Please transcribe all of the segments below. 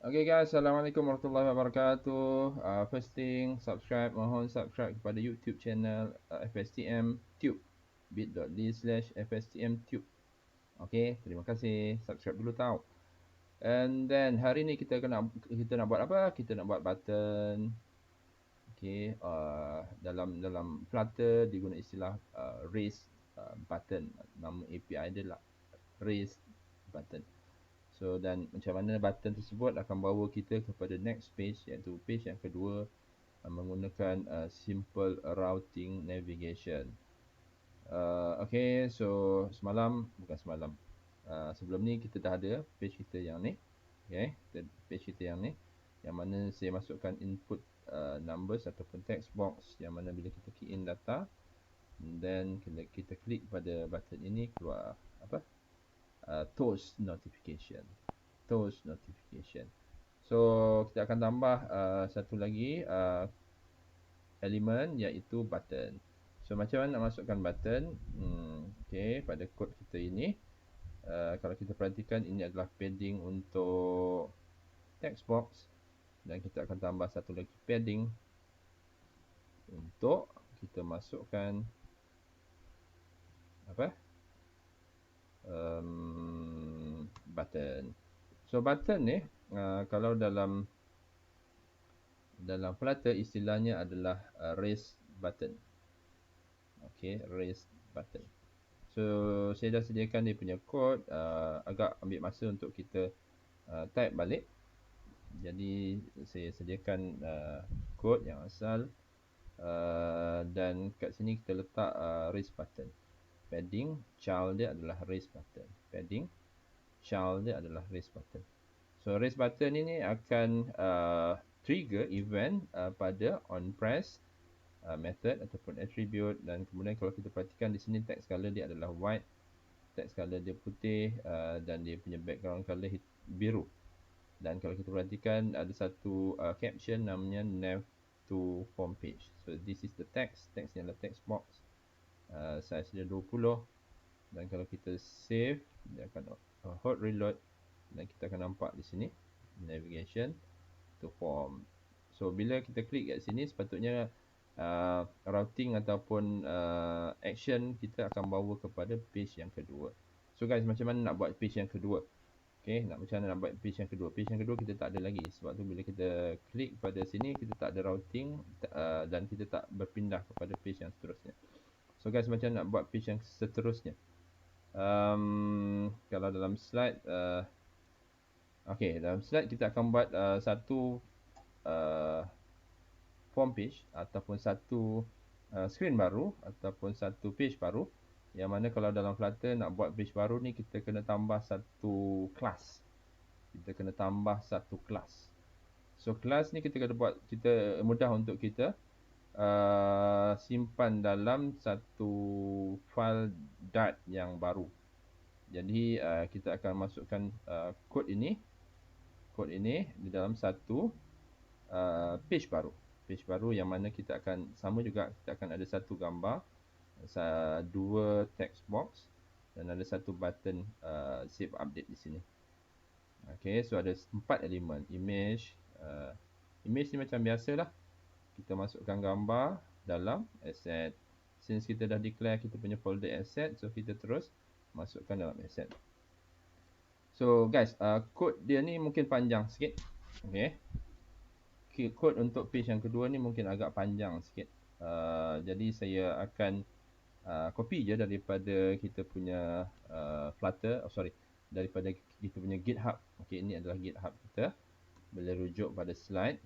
Okay guys, Assalamualaikum warahmatullahi wabarakatuh. First thing, mohon subscribe kepada YouTube channel FSTM Tube, bit.ly/FSTM Tube. Okay, terima kasih. Subscribe dulu tau. And then hari ni kita nak buat apa? Kita nak buat button. Okay, dalam Flutter diguna istilah raise button. Nama API dia lah raise button. So dan macam mana button tersebut akan bawa kita kepada next page, iaitu page yang kedua menggunakan simple routing navigation. Okay, so sebelum ni kita dah ada page kita yang ni. Okay, page kita yang ni, yang mana saya masukkan input numbers ataupun text box, yang mana bila kita key in data, then kita klik pada button ini, keluar apa? Toast notification. So kita akan tambah satu lagi elemen, iaitu button. So macam mana nak masukkan button? Okay, pada kod kita ini, kalau kita perhatikan, ini adalah padding untuk text box, dan kita akan tambah satu lagi padding untuk kita masukkan apa? Button. So button ni, kalau dalam Flutter istilahnya adalah raise button. Okay, raise button. So saya dah sediakan dia punya kod, agak ambil masa untuk kita type balik. Jadi saya sediakan kod yang asal, dan kat sini kita letak raise button. Padding child dia adalah raise button. Padding child dia adalah raise button. So raise button ini akan trigger event pada onPress method ataupun attribute. Dan kemudian kalau kita perhatikan di sini, text color dia adalah white, text color dia putih, dan dia punya background color biru. Dan kalau kita perhatikan, ada satu caption namanya nav to form page. So this is the text ni adalah text box, size dia 20. Dan kalau kita save, dia akan hot reload, dan kita akan nampak di sini navigation to form. So bila kita klik kat sini, sepatutnya routing ataupun action kita akan bawa kepada page yang kedua. So guys, macam mana nak buat page yang kedua? Okay, macam mana nak buat page yang kedua? Page yang kedua kita tak ada lagi. Sebab tu bila kita klik pada sini, kita tak ada routing, dan kita tak berpindah kepada page yang seterusnya. So guys, macam mana nak buat page yang seterusnya? Kalau dalam slide, okay, dalam slide kita akan buat satu form page ataupun satu screen baru ataupun satu page baru, yang mana kalau dalam Flutter nak buat page baru ni, kita kena tambah satu kelas. So kelas ni kita mudah untuk kita simpan dalam satu file Dart yang baru. Jadi kita akan masukkan kod ini di dalam satu page baru, yang mana kita akan sama juga, kita akan ada satu gambar, dua text box, dan ada satu button save update di sini. Okay, so ada 4 elemen. Image ni macam biasalah, kita masukkan gambar dalam asset. Since kita dah declare kita punya folder asset, so kita terus masukkan dalam asset. So guys, kod dia ni mungkin panjang sikit. Okay, kod untuk page yang kedua ni mungkin agak panjang sikit. Jadi saya akan copy je daripada kita punya Flutter, daripada kita punya GitHub. Okay, ini adalah GitHub kita. Boleh rujuk pada slide.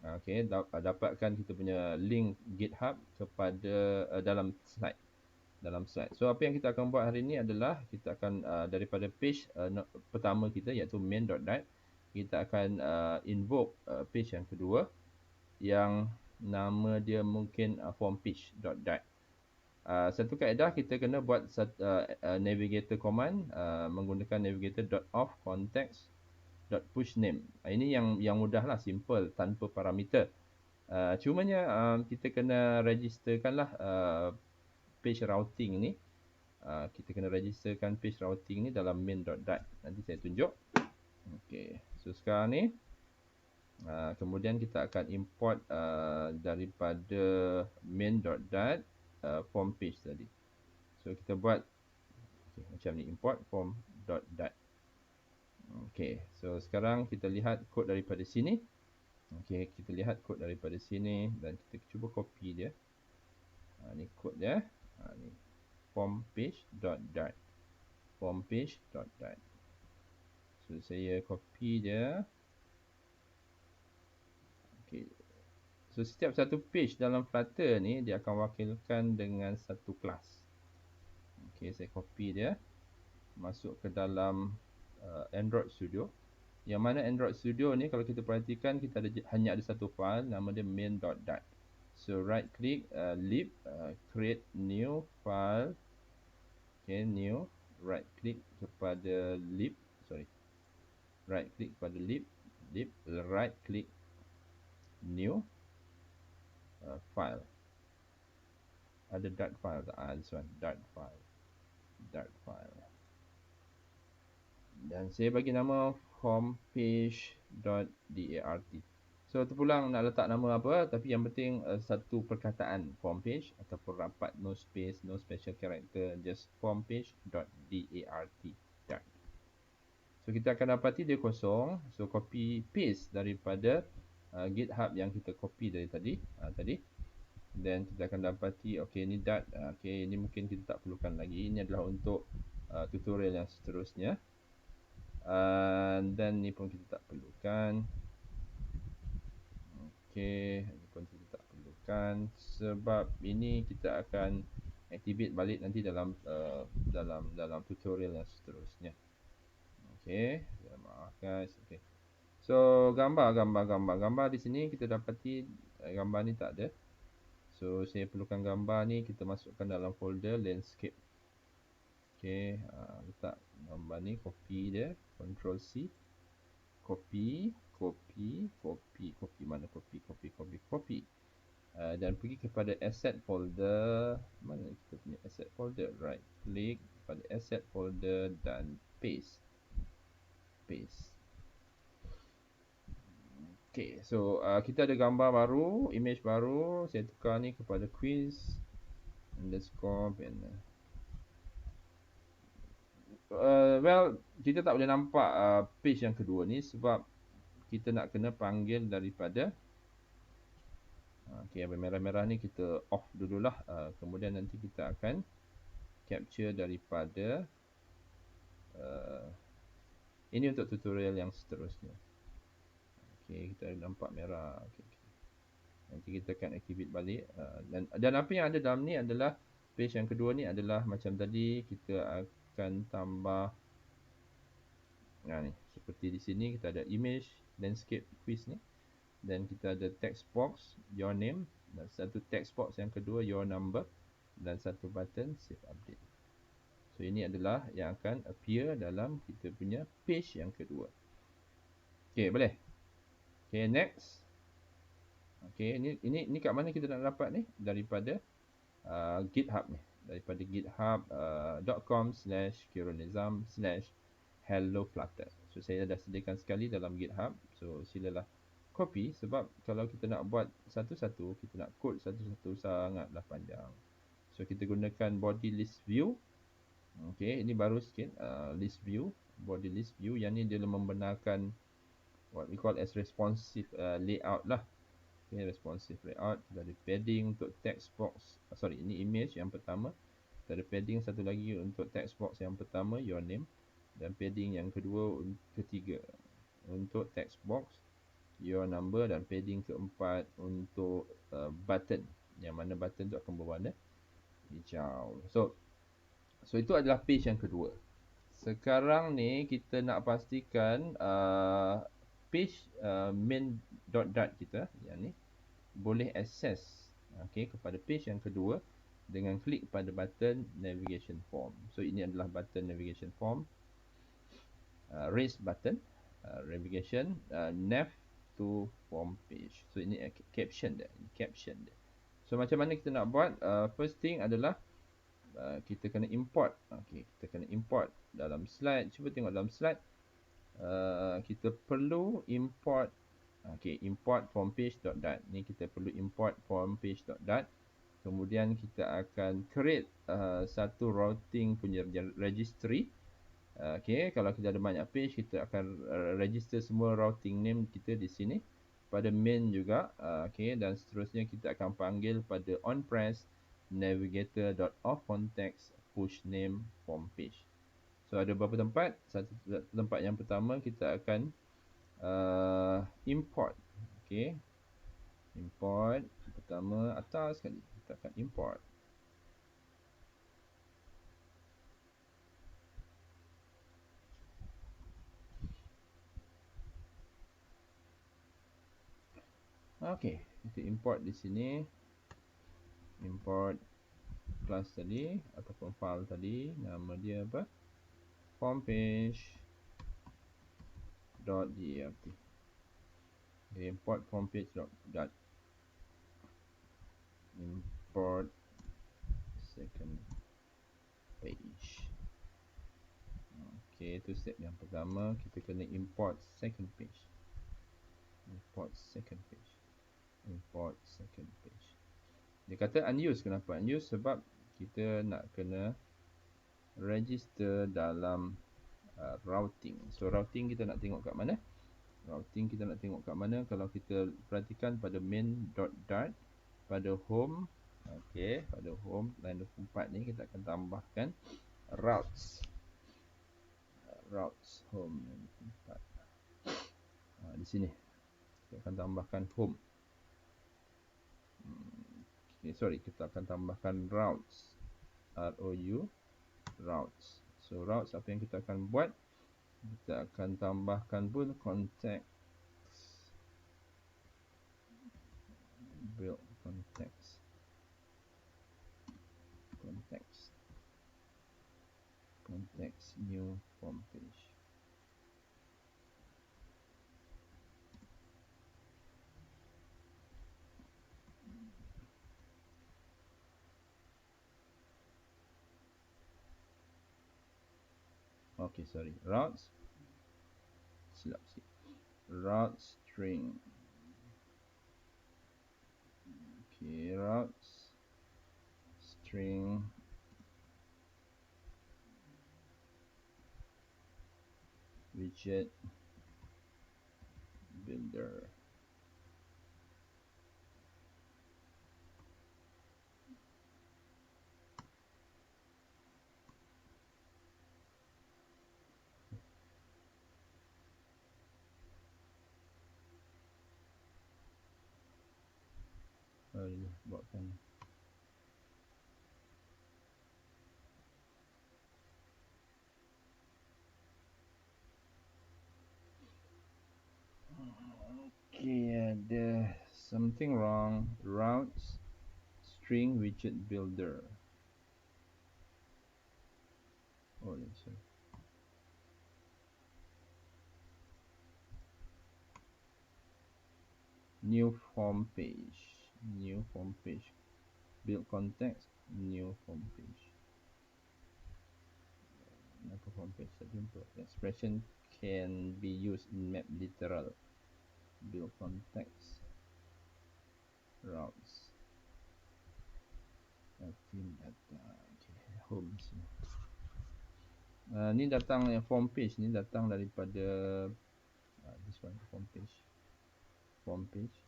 Okay, dapatkan kita punya link GitHub kepada dalam slide. So apa yang kita akan buat hari ini adalah kita akan daripada page pertama kita, iaitu main.dat, kita akan invoke page yang kedua, yang nama dia mungkin form page.dat. Satu kaedah, kita kena buat navigator command menggunakan navigator.off context.pushname. Ini yang mudah lah, simple, tanpa parameter. Cumanya kita kena registerkanlah page routing ni. Kita kena registerkan page routing ni dalam main.dat. Nanti saya tunjuk. Okay, so sekarang ni Kemudian kita akan import daripada main.dat form page tadi. So kita buat macam ni, import form.dat. Okay, so sekarang kita lihat kod daripada sini. Okay, kita lihat kod daripada sini dan kita cuba copy dia. Ni kod dia. Ni form page.dat. Form page.dat. So saya copy dia. Okay. So setiap satu page dalam Flutter ni dia akan wakilkan dengan satu kelas. Okay, saya copy dia masuk ke dalam Android Studio. Yang mana Android Studio ni kalau kita perhatikan kita hanya ada satu file nama dia main.dat. So right click lib create new file. Okay, new, right click kepada lib, right click kepada lib, right click new file. Ada dart file tak? This one, dart file. Dan saya bagi nama homepage.dart. So terpulang nak letak nama apa, tapi yang penting satu perkataan form page ataupun rapat, no space, no special character, just homepage.dart. So kita akan dapati dia kosong. So copy paste daripada GitHub yang kita copy dari tadi. Dan kita akan dapati okay ni dart. Okay, ini mungkin kita tak perlukan lagi. Ini adalah untuk tutorial yang seterusnya. Dan ni pun kita tak perlukan. Okay, ni pun kita tak perlukan sebab ini kita akan activate balik nanti dalam tutorial yang seterusnya. Okay, maaf guys. Okay. So gambar di sini kita dapati gambar ni tak ada. So saya perlukan gambar ni, kita masukkan dalam folder landscape. Okay, letak gambar ni, copy dia, Ctrl C, copy, mana copy. Dan pergi kepada asset folder. Mana kita punya asset folder? Right click pada asset folder dan paste. Okay, so kita ada gambar baru, image baru. Saya tukar ni kepada quiz underscore banner. Well, kita tak boleh nampak page yang kedua ni sebab kita nak kena panggil daripada okay, yang merah-merah ni kita off dululah. Kemudian nanti kita akan capture daripada ini untuk tutorial yang seterusnya. Okay, kita nampak merah. Okay. Nanti kita akan activate balik. Dan apa yang ada dalam ni adalah page yang kedua ni adalah macam tadi kita akan tambah. Ni seperti di sini kita ada image landscape quiz ni. Dan kita ada text box your name dan satu text box yang kedua your number dan satu button save update. So ini adalah yang akan appear dalam kita punya page yang kedua. Okay, boleh. Okay, next. Okay, ini kat mana kita nak dapat ni? Daripada GitHub ni. Daripada github.com/kirunizam/helloflutter. So saya dah sediakan sekali dalam GitHub. So silalah copy sebab kalau kita nak buat satu-satu, kita nak code satu-satu sangatlah panjang. So kita gunakan body list view. Okay, ini baru sikit list view, body list view yang ni dia membenarkan what we call as responsive layout lah. Okay, responsive layout. Kita ada padding untuk text box. Ini image yang pertama. Kita ada padding satu lagi untuk text box yang pertama, your name. Dan padding yang ketiga untuk text box, your number. Dan padding keempat untuk button. Yang mana button tu akan berwarna hijau. So itu adalah page yang kedua. Sekarang ni kita nak pastikan page main.dart kita yang ni boleh access kepada page yang kedua dengan klik pada button navigation form. So ini adalah button navigation form, raise button navigation nav to form page. So ini caption dia. So macam mana kita nak buat? First thing adalah kita kena import. Kita kena import dalam slide. Cuba tengok dalam slide. Kita perlu import Okay, import form page.dat. Ni kita perlu import form page.dat. Kemudian kita akan create satu routing punya registry. Okay, kalau kita ada banyak page, kita akan register semua routing name kita di sini. Pada main juga, okay, dan seterusnya kita akan panggil pada onPress navigator.offContext push name form page. So ada beberapa tempat. Satu tempat yang pertama kita akan import. Okay, import pertama atas sekali. Kita akan import. Okay, kita import di sini. Import class tadi ataupun file tadi, nama dia apa? Formpage.dat. Import formpage.dat. Import second page. Okay, itu step yang pertama. Kita kena import second page. Import second page. Import second page. Dia kata unused. Kenapa unused? Sebab kita nak kena register dalam routing. So routing kita nak tengok kat mana? Routing kita nak tengok kat mana? Kalau kita perhatikan pada main.dart, pada home, okay, pada home line 24 ni kita akan tambahkan routes. Routes home line 24. Di sini kita akan tambahkan home. Okay, sorry, kita akan tambahkan routes. R-O-U routes. So routes apa yang kita akan buat? Kita akan tambahkan pun context. Build context. Context. Context new form page. Okay, sorry. Routes. Silap sikit. Routes string. Okay, routes string widget builder. Buatkan. Okay, ada something wrong. Routes string widget builder. Oh, sorry. New form page. New form page. Build context. New form page. Apa form page tadi untuk expression can be used in map literal. Build context. Routes. Team data. Okay. Home sini. Ni datang yang form page ni datang daripada this one form page. Form page.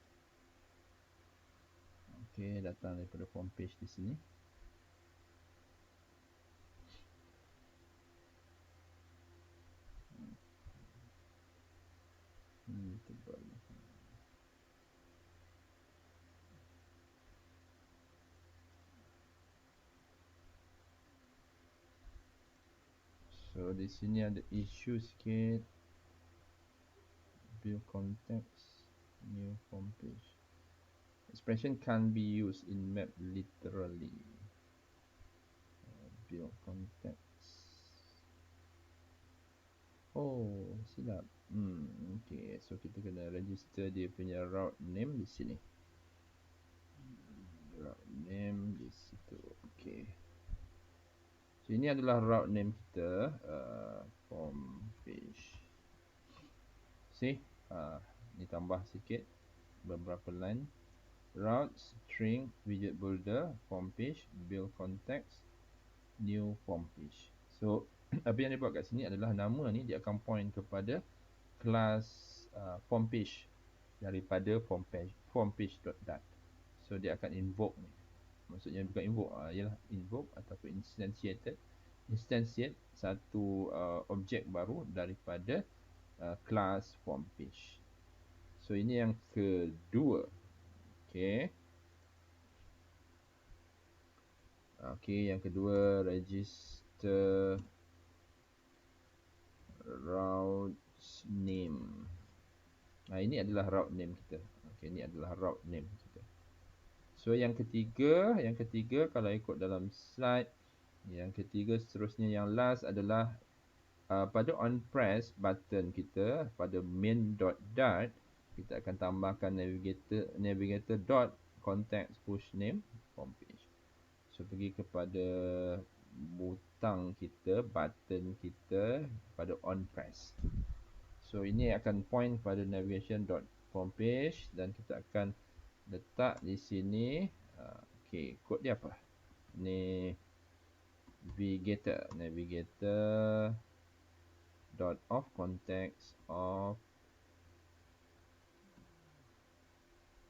Okay, datang daripada form page di sini. Tebal. So di sini ada issue sikit. Build context. New form page. Expression can be used in map literally. Build context. Oh, silap. Okay, so kita kena register dia punya route name di sini. Route name di situ. Okay. So ini adalah route name kita, form page. See, Ni tambah sikit beberapa line. Route, string, widget builder, form page, build context, new form page. So apa yang dia buat kat sini adalah nama ni dia akan point kepada kelas form page daripada form page.dat. So dia akan invoke ni. Maksudnya bukan invoke, ialah invoke ataupun instantiate satu objek baru daripada kelas form page. So ini yang kedua. Okey. Okey, yang kedua register route name. Ini adalah route name kita. Okey, ini adalah route name kita. So yang ketiga kalau ikut dalam slide, yang ketiga seterusnya yang last adalah pada on press button kita pada main.dart kita akan tambahkan navigator dot context push name form page. So pergi kepada butang kita, button kita pada on press. So ini akan point pada navigation dot form page dan kita akan letak di sini. Okey, kod dia apa? Ni navigator dot of context of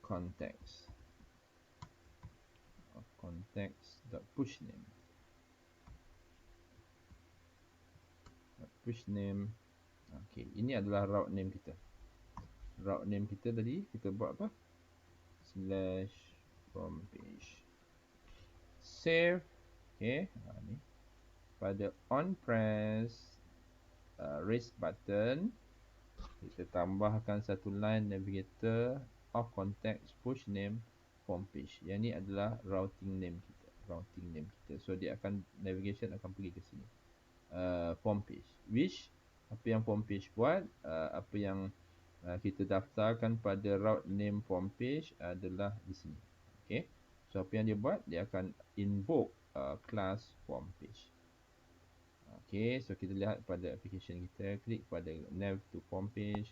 context dot push name. Okey, ini adalah route name kita. Route name kita tadi kita buat apa? Slash from page. Save. Okey, ni pada on press raise button kita tambahkan satu line navigator of context push name form page. Yang ni adalah routing name kita. So dia akan navigation akan pergi ke sini. Form page. Which apa yang form page buat, apa yang kita daftarkan pada route name form page adalah di sini. Okay. So apa yang dia buat, dia akan invoke class form page. Okay, so kita lihat pada application kita, klik pada nav to form page.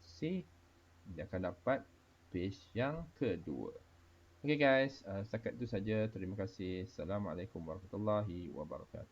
See, dia akan dapat page yang kedua. Okay guys, setakat itu saja. Terima kasih. Assalamualaikum warahmatullahi wabarakatuh.